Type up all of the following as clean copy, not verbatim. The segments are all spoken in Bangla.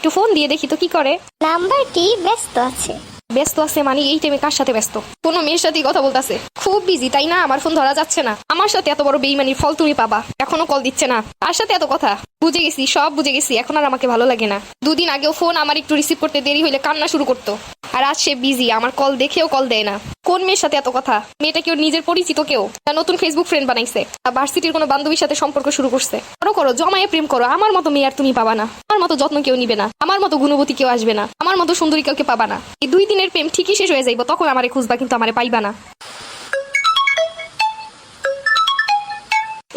একটু ফোন দিয়ে দেখি তো কি করে। নাম্বারটি ব্যস্ত আছে। ব্যস্ত আছে মানে এই টাইমে কার সাথে ব্যস্ত? কোনো মেয়ের সাথেই কথা বলতেছে। খুব বিজি তাই না? আমার ফোন ধরা যাচ্ছে না। আমার সাথে এত বড় বেইমানির ফল তুমি পাবা। এখনো কল দিচ্ছে না। তার সাথে এত কথা। বুঝে গেছি, সব বুঝে গেছি। এখন আর আমাকে ভালো লাগে না। দুদিন আগেও ফোন আমার একটু রিসিভ করতে দেরি হইলে কান্না শুরু করতো। আর আজ সে বিজি, আমার কল দেখেও কল দেয় না। কোন মেয়ের সাথে এত কথা? মেয়েটা কেউ নিজের পরিচিত কেউ না নতুন ফেসবুক ফ্রেন্ড বানাইছে? ভার্সিটির কোনো বান্ধবীর সাথে সম্পর্ক শুরু করছে? করো করো, জমায়ে প্রেম করো। আমার মতো মেয়ে আর তুমি পাবা না। আমার মতো যত্ন কেউ নিবে না। আমার মতো গুণবতী কেউ আসবে না। আমার মতো সুন্দরী কাউকে পাবা না। এই 2 দিনের প্রেম ঠিকই শেষ হয়ে যাইব, তখন আমারে খুঁজবা, কিন্তু আমারে পাইবা না।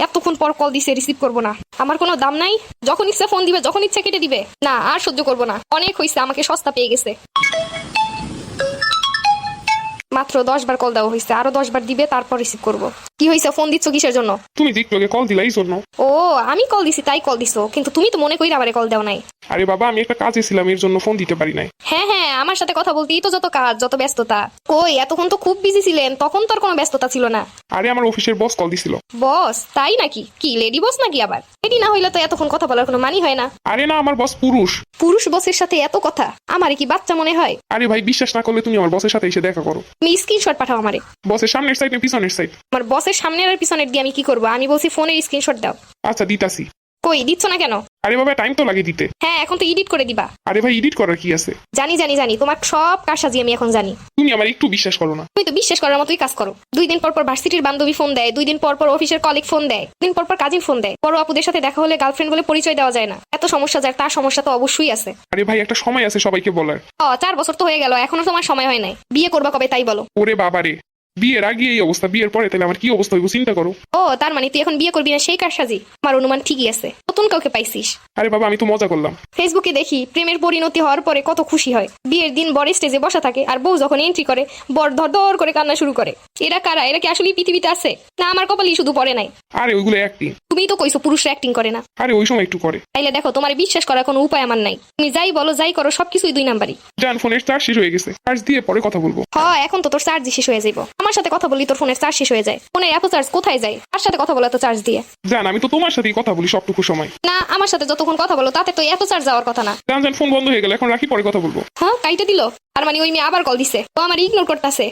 এতক্ষণ পর কল দিছে, রিসিভ করবো না। আমার কোনো দাম নাই? যখন ইচ্ছা ফোন দিবে, যখন ইচ্ছা কেটে দিবে। না, আর সহ্য করবো না। অনেক হয়েছে, আমাকে সস্তা পেয়ে গেছে। মাত্র 10 বার কল দেওয়া হয়েছে, আরো 10 বার দিবে, তারপর রিসিভ করবো। কি হয়েছে? ফোন দিচ্ছ কিসের জন্য? তুমি যে একটু আগে কল দিলা এই জন্য। ও, আমি কল দিছি তাই কল দিছো, কিন্তু তুমি তো মনে করি আমারে কল দাও নাই। আরে বাবা, আমি একটা কাজে ছিলাম, এর জন্য ফোন দিতে পারি নাই। হ্যাঁ হ্যাঁ, আমার সাথে কথা বলতেই তো যত কাজ, যত ব্যস্ততা। ওই এতক্ষণ তো খুব বিজি ছিলেন, তখন তো আর কোনো ব্যস্ততা ছিল না। আরে আমার অফিসের বস কল দিছিল। বস? তাই নাকি? কি লেডি বস নাকি আবার? লেডি না হইলে তো এতক্ষণ কথা বলার কোনো মানি হয় না। আরে না, আমার বস পুরুষ। পুরুষ বসের সাথে এত কথা? আমারে কি বাচ্চা মনে হয়? আরে ভাই, বিশ্বাস না করলে তুমি আমার বসের সাথে এসে দেখা করো। তুমি স্ক্রিনশট পাঠাও আমারে। বসের সামনের সাইড না পিছনের সাইড? আমার বসের সামনের আর পিছনের দিয়ে আমি কি করবো? আমি বলছি ফোনের স্ক্রিনশট দাও। আচ্ছা দিতাছি। কই দিচ্ছ না কেন? আরে বাবা, টাইম তো লাগে দিতে। হ্যাঁ, এখন তো এডিট করে দিবা। আরে ভাই, এডিট করার কি আছে? জানি জানি জানি, তোমার সব কারসাজি আমি এখন জানি। তুমি আমার একটু বিশ্বাস করো না। তুমি তো বিশ্বাস করার মতোই কাজ করো। 2 দিন পর পর ভার্সিটির বান্ধবী ফোন দেয়, 2 দিন পর পর অফিসের কলিগ ফোন দেয়, 2 দিন পর পর কাজিন ফোন দেয়। বড় আপুদের সাথে দেখা হলে গার্লফ্রেন্ড বলে পরিচয় দেওয়া যায় না। এত সমস্যা যার, তার সমস্যা তো অবশ্যই আছে। আরে ভাই, একটা সময় আছে সবাইকে বলার। 4 বছর তো হয়ে গেল, এখনো তোমার সময় হয় নাই। বিয়ে করবা কবে তাই বলো? ওরে বাবা রে, বিয়ের আগে এই অবস্থা, বিয়ের পরে তাহলে আমার কি অবস্থা হইব চিন্তা করো। ও, তার মানে তুই এখন বিয়ে করবি না সেই কারসাজি? আমার অনুমান ঠিকই আছে, নতুন কাউকে পাইছিস। আরে বাবা, আমি তো মজা করলাম। ফেসবুকে দেখি প্রেমের পরিণতি হওয়ার পরে কত খুশি হয়। বিয়ের দিন বর স্টেজে বসা থাকে, আর বউ যখন এন্ট্রি করে বর ধর ধর করে কান্না শুরু করে। এরা কারা? এরা কি আসলেই পৃথিবীতে আছে, না আমার কপালই শুধু পড়ে নাই? আরে ওইগুলো অ্যাক্টিং। তুমিই তো কইছো পুরুষরা অ্যাক্টিং করে না। আরে ওই সময় একটু করে। তাইলে দেখো, তোমার বিশ্বাস করার কোনো উপায় আমার নাই। তুমি যাই বলো যাই করো, সবকিছুই 2 নাম্বারই। জান, ফোনের চার্জ শেষ হয়ে গেছে, চার্জ দিয়ে পরে কথা বলবো। হ্যাঁ, এখন তো তোর চার্জ শেষ হয়ে যাইব। আমার সাথে কথা বলি তোর ফোনের চার্জ শেষ হয়ে যায়। ফোনের এত চার্জ কোথায় যায়? আর সাথে কথা বলো এত চার্জ দিয়ে? জান, আমি তো তোমার সাথেই কথা বলি সবটুকু সময়। না, আমার সাথে যতক্ষণ কথা বলো তাতে তো এত চার্জ যাওয়ার কথা না। জান জান, ফোন বন্ধ হয়ে গেল, এখন রাখি, পরে কথা বলবো। হ্যাঁ, কাইটে দিল। আর মানে ওই মেয়ে আবার কল দিছে, ও আমার ইগনোর করতেছে।